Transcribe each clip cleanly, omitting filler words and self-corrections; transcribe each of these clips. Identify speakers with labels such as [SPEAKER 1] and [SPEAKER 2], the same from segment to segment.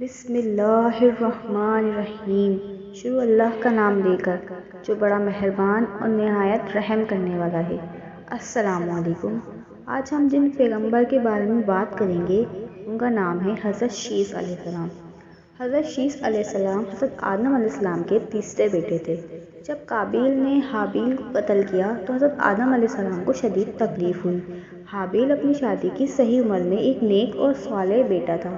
[SPEAKER 1] بسم اللہ الرحمن الرحیم۔ شروع اللہ کا نام لے کر جو بڑا مہربان اور نہایت رحم کرنے والا ہے۔ السلام علیکم۔ آج ہم جن پیغمبر کے بارے میں بات کریں گے ان کا نام ہے حضرت شیث علیہ السلام۔ حضرت شیث علیہ السلام حضرت آدم علیہ السلام کے تیسرے بیٹے تھے۔ جب قابیل نے حابیل کو قتل کیا تو حضرت آدم علیہ السلام کو شدید تکلیف ہوئی۔ حابیل اپنی شادی کی صحیح عمر میں ایک نیک اور صالح بیٹا تھا۔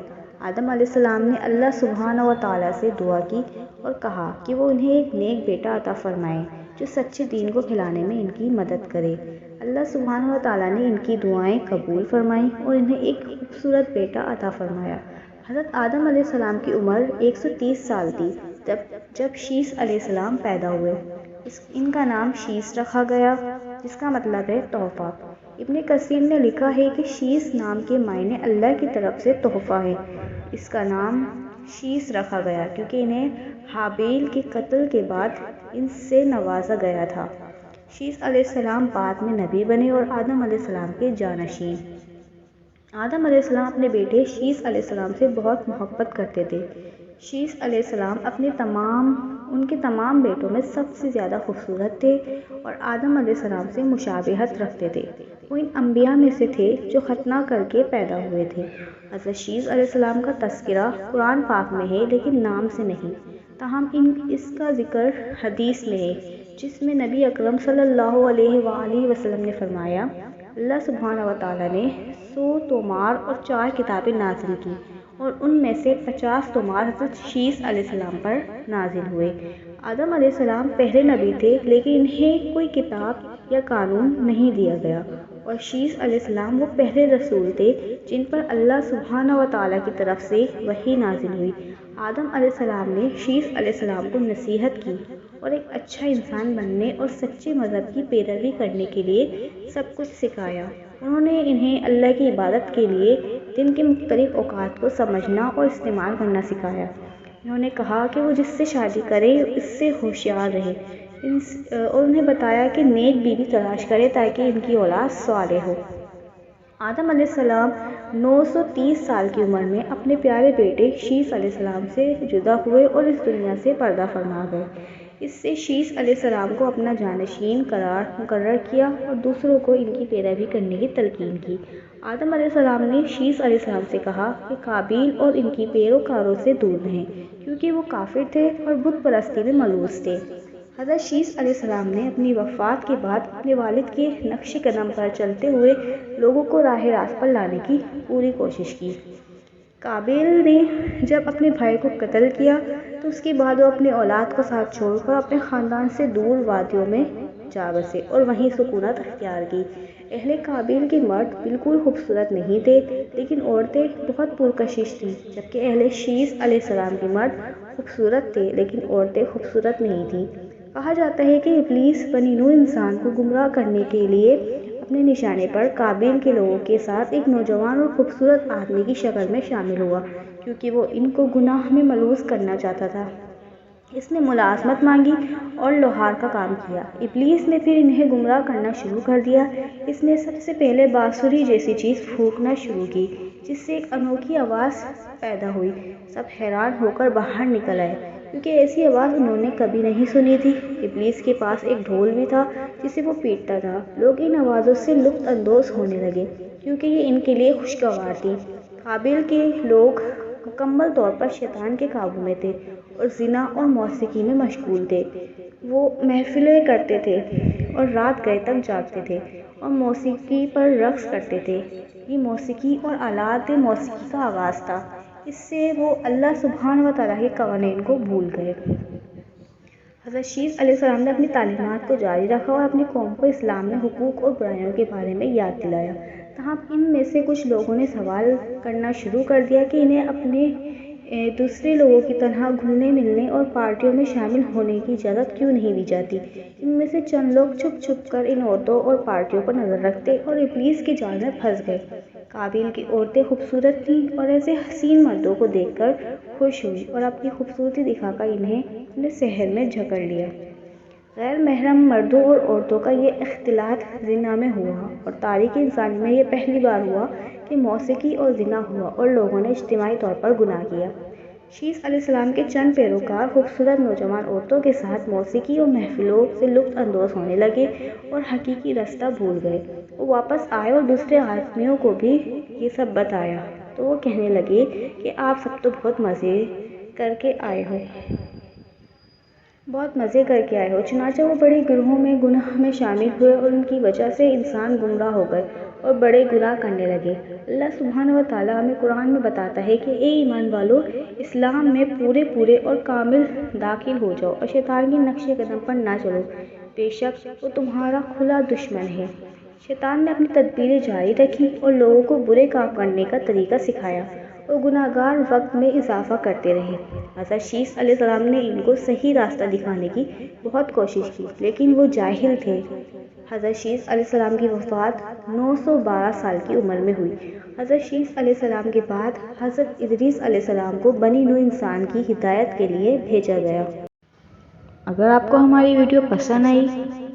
[SPEAKER 1] آدم علیہ السلام نے اللہ سبحانہ و تعالیٰ سے دعا کی اور کہا کہ وہ انہیں ایک نیک بیٹا عطا فرمائے جو سچے دین کو پھیلانے میں ان کی مدد کرے۔ اللہ سبحانہ و تعالیٰ نے ان کی دعائیں قبول فرمائیں اور انہیں ایک خوبصورت بیٹا عطا فرمایا۔ حضرت آدم علیہ السلام کی عمر 130 سال تھی جب شیث علیہ السلام پیدا ہوئے۔ ان کا نام شیث رکھا گیا جس کا مطلب ہے تحفہ۔ ابن کثیر نے لکھا ہے کہ شیث نام کے معنی اللہ کی طرف سے تحفہ ہے۔ اس کا نام شیث رکھا گیا کیونکہ انہیں حابیل کے قتل کے بعد ان سے نوازا گیا تھا۔ شیث علیہ السلام بعد میں نبی بنے اور آدم علیہ السلام کے جانشین۔ آدم علیہ السلام اپنے بیٹے شیث علیہ السلام سے بہت محبت کرتے تھے۔ شیث علیہ السلام ان کے تمام بیٹوں میں سب سے زیادہ خوبصورت تھے اور آدم علیہ السلام سے مشابہت رکھتے تھے۔ وہ ان انبیاء میں سے تھے جو ختنہ کر کے پیدا ہوئے تھے۔ حضرت شیث علیہ السلام کا تذکرہ قرآن پاک میں ہے لیکن نام سے نہیں، تاہم اس کا ذکر حدیث میں ہے جس میں نبی اکرم صلی اللہ علیہ وآلہ وسلم نے فرمایا، اللہ سبحانہ و تعالیٰ نے 100 تومار اور 4 کتابیں نازل کی اور ان میں سے 50 تومار حضرت شیث علیہ السلام پر نازل ہوئے۔ آدم علیہ السلام پہلے نبی تھے لیکن انہیں کوئی کتاب یا قانون نہیں دیا گیا، اور شیث علیہ السلام وہ پہلے رسول تھے جن پر اللہ سبحانہ و تعالیٰ کی طرف سے وحی نازل ہوئی۔ آدم علیہ السلام نے شیث علیہ السلام کو نصیحت کی اور ایک اچھا انسان بننے اور سچے مذہب کی پیروی کرنے کے لیے سب کچھ سکھایا۔ انہوں نے انہیں اللہ کی عبادت کے لیے دن کے مختلف اوقات کو سمجھنا اور استعمال کرنا سکھایا۔ انہوں نے کہا کہ وہ جس سے شادی کرے اس سے ہوشیار رہے اور انہیں بتایا کہ نیک بیوی تلاش کرے تاکہ ان کی اولاد صالح ہو۔ آدم علیہ السلام 930 سال کی عمر میں اپنے پیارے بیٹے شیث علیہ السلام سے جدا ہوئے اور اس دنیا سے پردہ فرما گئے۔ اس سے شیث علیہ السلام کو اپنا جانشین مقرر کیا اور دوسروں کو ان کی پیروی کرنے کی تلقین کی۔ آدم علیہ السلام نے شیث علیہ السلام سے کہا کہ قابیل اور ان کی پیروکاروں سے دور رہیں کیونکہ وہ کافر تھے اور بت پرستی میں ملوث تھے۔ حضرت شیث علیہ السلام نے اپنی وفات کے بعد اپنے والد کے نقش قدم پر چلتے ہوئے لوگوں کو راہ راست پر لانے کی پوری کوشش کی۔ قابیل نے جب اپنے بھائی کو قتل کیا تو اس کے بعد وہ اپنے اولاد کو ساتھ چھوڑ کر اپنے خاندان سے دور وادیوں میں جا بسے اور وہیں سکونت اختیار کی۔ اہل قابیل کے مرد بالکل خوبصورت نہیں تھے لیکن عورتیں بہت پرکشش تھیں، جبکہ اہل شیث علیہ السلام کے مرد خوبصورت تھے لیکن عورتیں خوبصورت نہیں تھیں۔ کہا جاتا ہے کہ ابلیس بنی نوح انسان کو گمراہ کرنے کے لیے اپنے نشانے پر قابیل کے لوگوں کے ساتھ ایک نوجوان اور خوبصورت آدمی کی شکل میں شامل ہوا کیونکہ وہ ان کو گناہ میں ملوث کرنا چاہتا تھا۔ اس نے ملازمت مانگی اور لوہار کا کام کیا۔ ابلیس نے پھر انہیں گمراہ کرنا شروع کر دیا۔ اس نے سب سے پہلے بانسری جیسی چیز پھونکنا شروع کی جس سے ایک انوکھی آواز پیدا ہوئی۔ سب حیران ہو کر باہر نکل آئے کیونکہ ایسی آواز انہوں نے کبھی نہیں سنی تھی۔ ابلیس کے پاس ایک ڈھول بھی تھا جسے وہ پیٹتا تھا۔ لوگ ان آوازوں سے لطف اندوز ہونے لگے کیونکہ یہ ان کے لیے خوشگوار تھی۔ قابیل کے لوگ مکمل طور پر شیطان کے قابو میں تھے اور زنا اور موسیقی میں مشغول تھے۔ وہ محفلیں کرتے تھے اور رات گئے تک جاگتے تھے اور موسیقی پر رقص کرتے تھے۔ یہ موسیقی اور آلات موسیقی کا آغاز تھا۔ اس سے وہ اللہ سبحانہ و تعالیٰ کے قوانین کو بھول گئے۔ حضرت شیث علیہ السلام نے اپنی تعلیمات کو جاری رکھا اور اپنی قوم کو اسلام میں حقوق اور برائیوں کے بارے میں یاد دلایا۔ تاہم ان میں سے کچھ لوگوں نے سوال کرنا شروع کر دیا کہ انہیں اپنے دوسرے لوگوں کی طرح گھلنے ملنے اور پارٹیوں میں شامل ہونے کی اجازت کیوں نہیں دی جاتی۔ ان میں سے چند لوگ چھپ چھپ کر ان عورتوں اور پارٹیوں پر نظر رکھتے اور ابلیس کے جال میں پھنس گئے۔ قابیل کی عورتیں خوبصورت تھیں اور ایسے حسین مردوں کو دیکھ کر خوش ہوئی اور اپنی خوبصورتی دکھا کر انہیں اپنے صحن میں جکڑ لیا۔ غیر محرم مردوں اور عورتوں کا یہ اختلاط زنا میں ہوا اور تاریخ انسانی میں یہ پہلی بار ہوا کہ موسیقی اور زنا ہوا اور لوگوں نے اجتماعی طور پر گناہ کیا۔ شیس علیہ السلام کے چند پیروکار خوبصورت نوجوان عورتوں کے ساتھ موسیقی اور محفلوں سے لطف اندوز ہونے لگے اور حقیقی راستہ بھول گئے۔ وہ واپس آئے اور دوسرے آدمیوں کو بھی یہ سب بتایا تو وہ کہنے لگے کہ آپ سب تو بہت مزے کر کے آئے ہو۔ چنانچہ وہ بڑے گروہوں میں گناہ میں شامل ہوئے اور ان کی وجہ سے انسان گمراہ ہو گئے اور بڑے گناہ کرنے لگے۔ اللہ سبحانہ و تعالیٰ ہمیں قرآن میں بتاتا ہے کہ اے ایمان والو، اسلام میں پورے اور کامل داخل ہو جاؤ اور شیطان کے نقش قدم پر نہ چلو، بے شک وہ تمہارا کھلا دشمن ہے۔ شیطان نے اپنی تدبیریں جاری رکھی اور لوگوں کو برے کام کرنے کا طریقہ سکھایا اور گناہ گار وقت میں اضافہ کرتے رہے۔ حضرت شیس علیہ السلام نے ان کو صحیح راستہ دکھانے کی بہت کوشش کی لیکن وہ جاہل تھے۔ حضرت شیس علیہ السلام کی وفات 912 سال کی عمر میں ہوئی۔ حضرت شیس علیہ السلام کے بعد حضرت ادریس علیہ السلام کو بنی نوع انسان کی ہدایت کے لیے بھیجا گیا۔ اگر آپ کو ہماری ویڈیو پسند آئی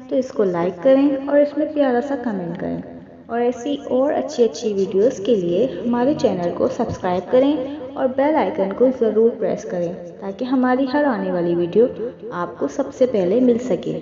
[SPEAKER 1] تو اس کو لائک کریں اور اس میں پیارا سا کمنٹ کریں، اور ایسی اور اچھی ویڈیوز کے لیے ہمارے چینل کو سبسکرائب کریں اور بیل آئیکن کو ضرور پریس کریں تاکہ ہماری ہر آنے والی ویڈیو آپ کو سب سے پہلے مل سکے۔